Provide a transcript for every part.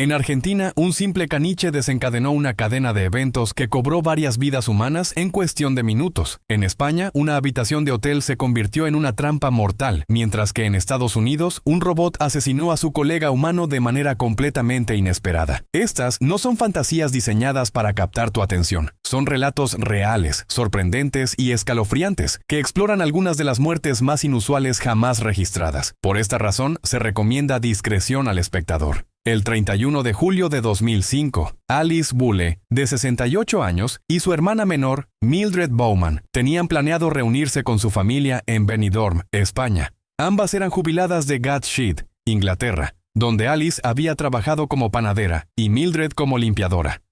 En Argentina, un simple caniche desencadenó una cadena de eventos que cobró varias vidas humanas en cuestión de minutos. En España, una habitación de hotel se convirtió en una trampa mortal, mientras que en Estados Unidos, un robot asesinó a su colega humano de manera completamente inesperada. Estas no son fantasías diseñadas para captar tu atención. Son relatos reales, sorprendentes y escalofriantes, que exploran algunas de las muertes más inusuales jamás registradas. Por esta razón, se recomienda discreción al espectador. El 31 de julio de 2005, Alice Bulle, de 68 años, y su hermana menor, Mildred Bowman, tenían planeado reunirse con su familia en Benidorm, España. Ambas eran jubiladas de Gateshead, Inglaterra, donde Alice había trabajado como panadera y Mildred como limpiadora.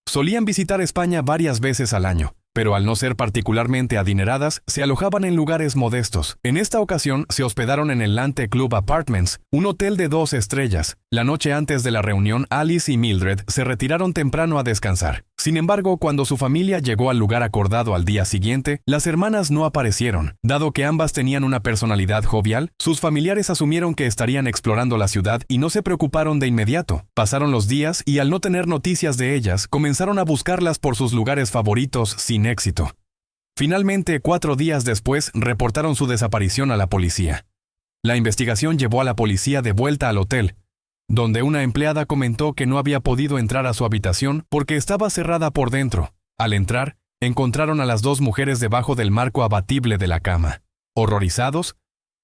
Solían visitar España varias veces al año, pero al no ser particularmente adineradas, se alojaban en lugares modestos. En esta ocasión, se hospedaron en el Lante Club Apartments, un hotel de 2 estrellas. La noche antes de la reunión, Alice y Mildred se retiraron temprano a descansar. Sin embargo, cuando su familia llegó al lugar acordado al día siguiente, las hermanas no aparecieron. Dado que ambas tenían una personalidad jovial, sus familiares asumieron que estarían explorando la ciudad y no se preocuparon de inmediato. Pasaron los días y al no tener noticias de ellas, comenzaron a buscarlas por sus lugares favoritos sin éxito. Finalmente, 4 días después, reportaron su desaparición a la policía. La investigación llevó a la policía de vuelta al hotel, donde una empleada comentó que no había podido entrar a su habitación porque estaba cerrada por dentro. Al entrar, encontraron a las 2 mujeres debajo del marco abatible de la cama. Horrorizados,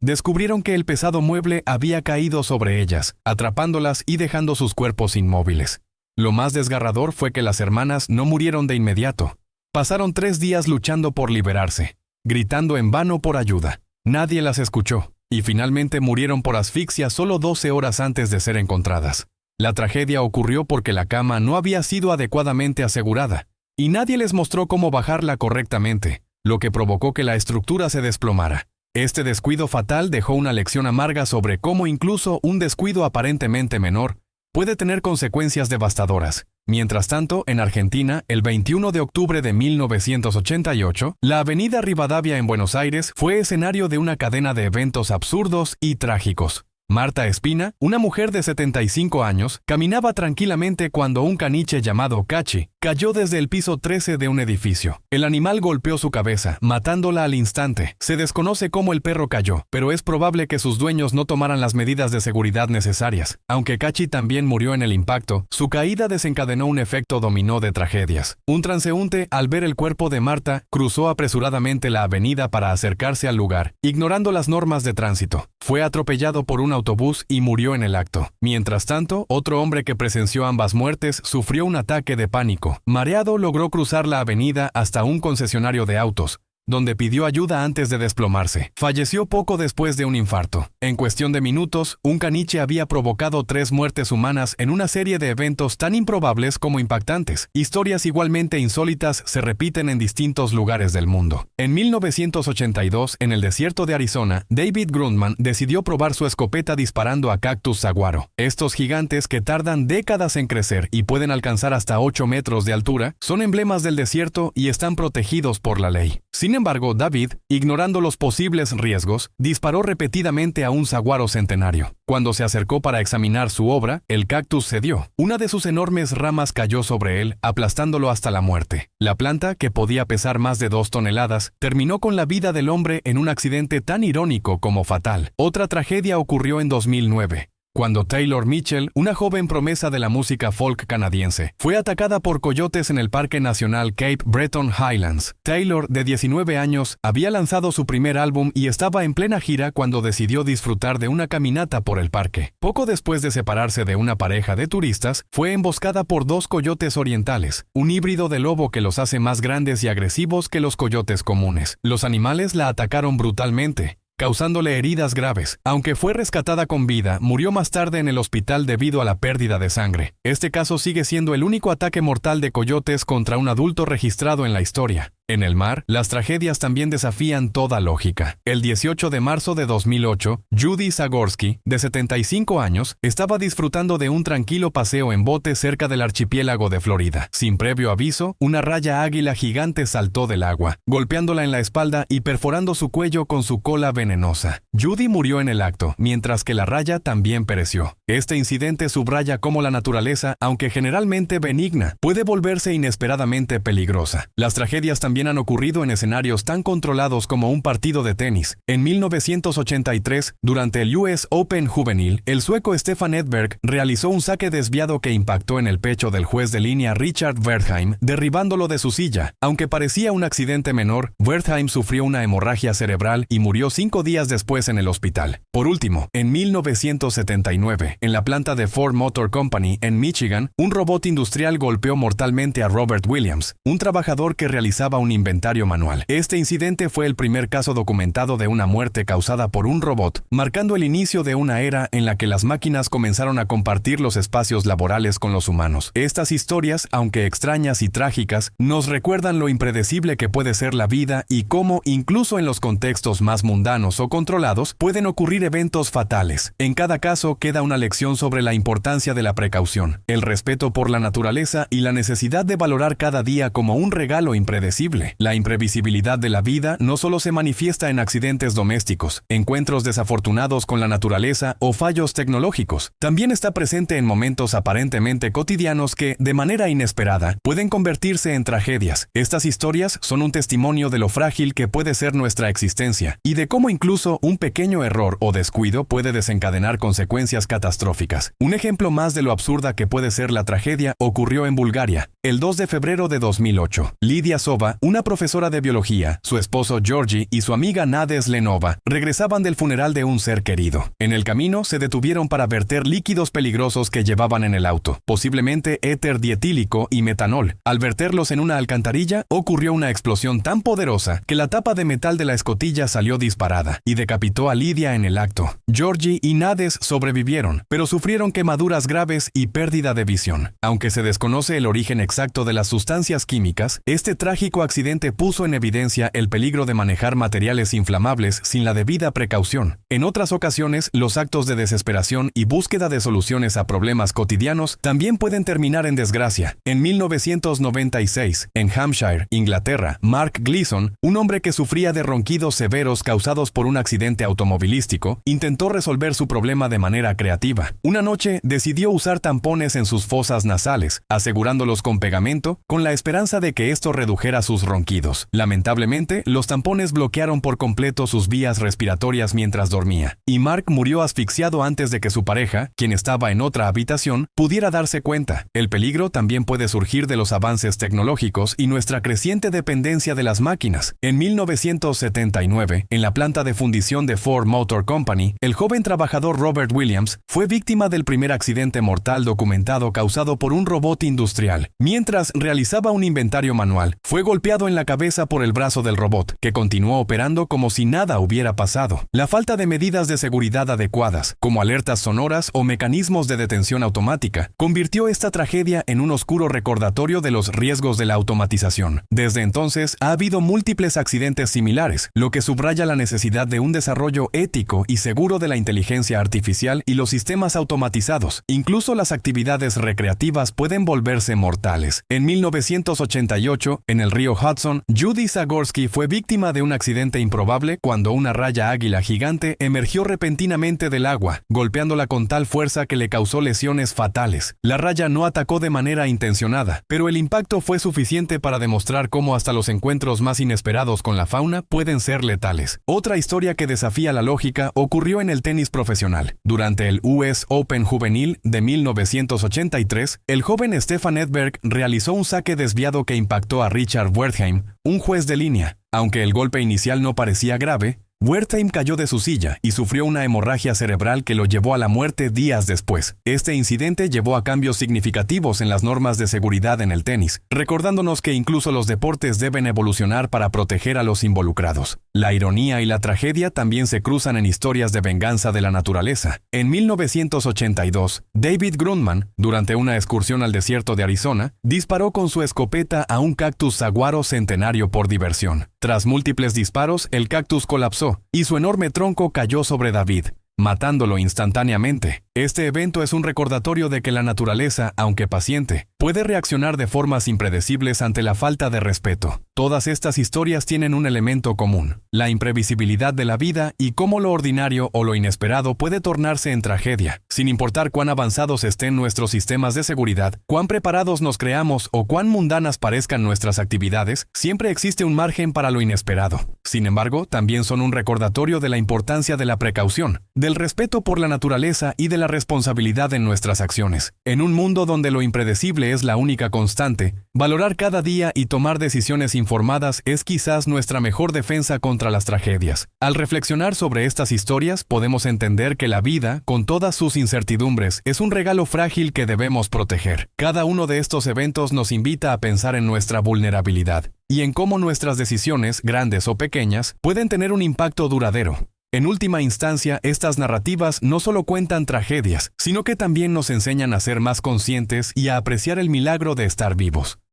descubrieron que el pesado mueble había caído sobre ellas, atrapándolas y dejando sus cuerpos inmóviles. Lo más desgarrador fue que las hermanas no murieron de inmediato. Pasaron 3 días luchando por liberarse, gritando en vano por ayuda. Nadie las escuchó, y finalmente murieron por asfixia solo 12 horas antes de ser encontradas. La tragedia ocurrió porque la cama no había sido adecuadamente asegurada, y nadie les mostró cómo bajarla correctamente, lo que provocó que la estructura se desplomara. Este descuido fatal dejó una lección amarga sobre cómo incluso un descuido aparentemente menor puede tener consecuencias devastadoras. Mientras tanto, en Argentina, el 21 de octubre de 1988, la avenida Rivadavia en Buenos Aires fue escenario de una cadena de eventos absurdos y trágicos. Marta Espina, una mujer de 75 años, caminaba tranquilamente cuando un caniche llamado Cachi cayó desde el piso 13 de un edificio. El animal golpeó su cabeza, matándola al instante. Se desconoce cómo el perro cayó, pero es probable que sus dueños no tomaran las medidas de seguridad necesarias. Aunque Cachi también murió en el impacto, su caída desencadenó un efecto dominó de tragedias. Un transeúnte, al ver el cuerpo de Marta, cruzó apresuradamente la avenida para acercarse al lugar, ignorando las normas de tránsito. Fue atropellado por un autobús y murió en el acto. Mientras tanto, otro hombre que presenció ambas muertes sufrió un ataque de pánico. Mareado, logró cruzar la avenida hasta un concesionario de autos, donde pidió ayuda antes de desplomarse. Falleció poco después de un infarto. En cuestión de minutos, un caniche había provocado 3 muertes humanas en una serie de eventos tan improbables como impactantes. Historias igualmente insólitas se repiten en distintos lugares del mundo. En 1982, en el desierto de Arizona, David Grundman decidió probar su escopeta disparando a cactus saguaro. Estos gigantes, que tardan décadas en crecer y pueden alcanzar hasta 8 metros de altura, son emblemas del desierto y están protegidos por la ley. Sin embargo, David, ignorando los posibles riesgos, disparó repetidamente a un saguaro centenario. Cuando se acercó para examinar su obra, el cactus cedió. Una de sus enormes ramas cayó sobre él, aplastándolo hasta la muerte. La planta, que podía pesar más de 2 toneladas, terminó con la vida del hombre en un accidente tan irónico como fatal. Otra tragedia ocurrió en 2009. Cuando Taylor Mitchell, una joven promesa de la música folk canadiense, fue atacada por coyotes en el Parque Nacional Cape Breton Highlands. Taylor, de 19 años, había lanzado su primer álbum y estaba en plena gira cuando decidió disfrutar de una caminata por el parque. Poco después de separarse de una pareja de turistas, fue emboscada por 2 coyotes orientales, un híbrido de lobo que los hace más grandes y agresivos que los coyotes comunes. Los animales la atacaron brutalmente, causándole heridas graves. Aunque fue rescatada con vida, murió más tarde en el hospital debido a la pérdida de sangre. Este caso sigue siendo el único ataque mortal de coyotes contra un adulto registrado en la historia. En el mar, las tragedias también desafían toda lógica. El 18 de marzo de 2008, Judy Zagorski, de 75 años, estaba disfrutando de un tranquilo paseo en bote cerca del archipiélago de Florida. Sin previo aviso, una raya águila gigante saltó del agua, golpeándola en la espalda y perforando su cuello con su cola venenosa. Judy murió en el acto, mientras que la raya también pereció. Este incidente subraya cómo la naturaleza, aunque generalmente benigna, puede volverse inesperadamente peligrosa. Las tragedias también han ocurrido en escenarios tan controlados como un partido de tenis. En 1983, durante el US Open juvenil, el sueco Stefan Edberg realizó un saque desviado que impactó en el pecho del juez de línea Richard Wertheim, derribándolo de su silla. Aunque parecía un accidente menor, Wertheim sufrió una hemorragia cerebral y murió 5 días después en el hospital. Por último, en 1979, en la planta de Ford Motor Company en Michigan, un robot industrial golpeó mortalmente a Robert Williams, un trabajador que realizaba un inventario manual. Este incidente fue el primer caso documentado de una muerte causada por un robot, marcando el inicio de una era en la que las máquinas comenzaron a compartir los espacios laborales con los humanos. Estas historias, aunque extrañas y trágicas, nos recuerdan lo impredecible que puede ser la vida y cómo, incluso en los contextos más mundanos o controlados, pueden ocurrir eventos fatales. En cada caso queda una lección sobre la importancia de la precaución, el respeto por la naturaleza y la necesidad de valorar cada día como un regalo impredecible. La imprevisibilidad de la vida no solo se manifiesta en accidentes domésticos, encuentros desafortunados con la naturaleza o fallos tecnológicos. También está presente en momentos aparentemente cotidianos que, de manera inesperada, pueden convertirse en tragedias. Estas historias son un testimonio de lo frágil que puede ser nuestra existencia y de cómo incluso un pequeño error o descuido puede desencadenar consecuencias catastróficas. Un ejemplo más de lo absurda que puede ser la tragedia ocurrió en Bulgaria. El 2 de febrero de 2008, Lidia Sova, una profesora de biología, su esposo Georgi y su amiga Nades Lenova regresaban del funeral de un ser querido. En el camino se detuvieron para verter líquidos peligrosos que llevaban en el auto, posiblemente éter dietílico y metanol. Al verterlos en una alcantarilla, ocurrió una explosión tan poderosa que la tapa de metal de la escotilla salió disparada y decapitó a Lidia en el acto. Georgi y Nades sobrevivieron, pero sufrieron quemaduras graves y pérdida de visión. Aunque se desconoce el origen exacto de las sustancias químicas, este trágico accidente puso en evidencia el peligro de manejar materiales inflamables sin la debida precaución. En otras ocasiones, los actos de desesperación y búsqueda de soluciones a problemas cotidianos también pueden terminar en desgracia. En 1996, en Hampshire, Inglaterra, Mark Gleason, un hombre que sufría de ronquidos severos causados por un accidente automovilístico, intentó resolver su problema de manera creativa. Una noche decidió usar tampones en sus fosas nasales, asegurándolos con pegamento, con la esperanza de que esto redujera sus ronquidos. Lamentablemente, los tampones bloquearon por completo sus vías respiratorias mientras dormía, y Mark murió asfixiado antes de que su pareja, quien estaba en otra habitación, pudiera darse cuenta. El peligro también puede surgir de los avances tecnológicos y nuestra creciente dependencia de las máquinas. En 1979, en la planta de fundición de Ford Motor Company, el joven trabajador Robert Williams fue víctima del primer accidente mortal documentado causado por un robot industrial. Mientras realizaba un inventario manual, fue golpeado en la cabeza por el brazo del robot, que continuó operando como si nada hubiera pasado. La falta de medidas de seguridad adecuadas, como alertas sonoras o mecanismos de detención automática, convirtió esta tragedia en un oscuro recordatorio de los riesgos de la automatización. Desde entonces, ha habido múltiples accidentes similares, lo que subraya la necesidad de un desarrollo ético y seguro de la inteligencia artificial y los sistemas automatizados. Incluso las actividades recreativas pueden volverse mortales. En 1988, en el río Hudson, Judy Zagorski fue víctima de un accidente improbable cuando una raya águila gigante emergió repentinamente del agua, golpeándola con tal fuerza que le causó lesiones fatales. La raya no atacó de manera intencionada, pero el impacto fue suficiente para demostrar cómo hasta los encuentros más inesperados con la fauna pueden ser letales. Otra historia que desafía la lógica ocurrió en el tenis profesional. Durante el US Open juvenil de 1983, el joven Stefan Edberg realizó un saque desviado que impactó a Richard Wertheim, un juez de línea. Aunque el golpe inicial no parecía grave, Wertheim cayó de su silla y sufrió una hemorragia cerebral que lo llevó a la muerte días después. Este incidente llevó a cambios significativos en las normas de seguridad en el tenis, recordándonos que incluso los deportes deben evolucionar para proteger a los involucrados. La ironía y la tragedia también se cruzan en historias de venganza de la naturaleza. En 1982, David Grundman, durante una excursión al desierto de Arizona, disparó con su escopeta a un cactus saguaro centenario por diversión. Tras múltiples disparos, el cactus colapsó y su enorme tronco cayó sobre David, matándolo instantáneamente. Este evento es un recordatorio de que la naturaleza, aunque paciente, puede reaccionar de formas impredecibles ante la falta de respeto. Todas estas historias tienen un elemento común: la imprevisibilidad de la vida y cómo lo ordinario o lo inesperado puede tornarse en tragedia. Sin importar cuán avanzados estén nuestros sistemas de seguridad, cuán preparados nos creamos o cuán mundanas parezcan nuestras actividades, siempre existe un margen para lo inesperado. Sin embargo, también son un recordatorio de la importancia de la precaución, del respeto por la naturaleza y de la responsabilidad en nuestras acciones. En un mundo donde lo impredecible es la única constante, valorar cada día y tomar decisiones informadas es quizás nuestra mejor defensa contra las tragedias. Al reflexionar sobre estas historias, podemos entender que la vida, con todas sus incertidumbres, es un regalo frágil que debemos proteger. Cada uno de estos eventos nos invita a pensar en nuestra vulnerabilidad y en cómo nuestras decisiones, grandes o pequeñas, pueden tener un impacto duradero. En última instancia, estas narrativas no solo cuentan tragedias, sino que también nos enseñan a ser más conscientes y a apreciar el milagro de estar vivos.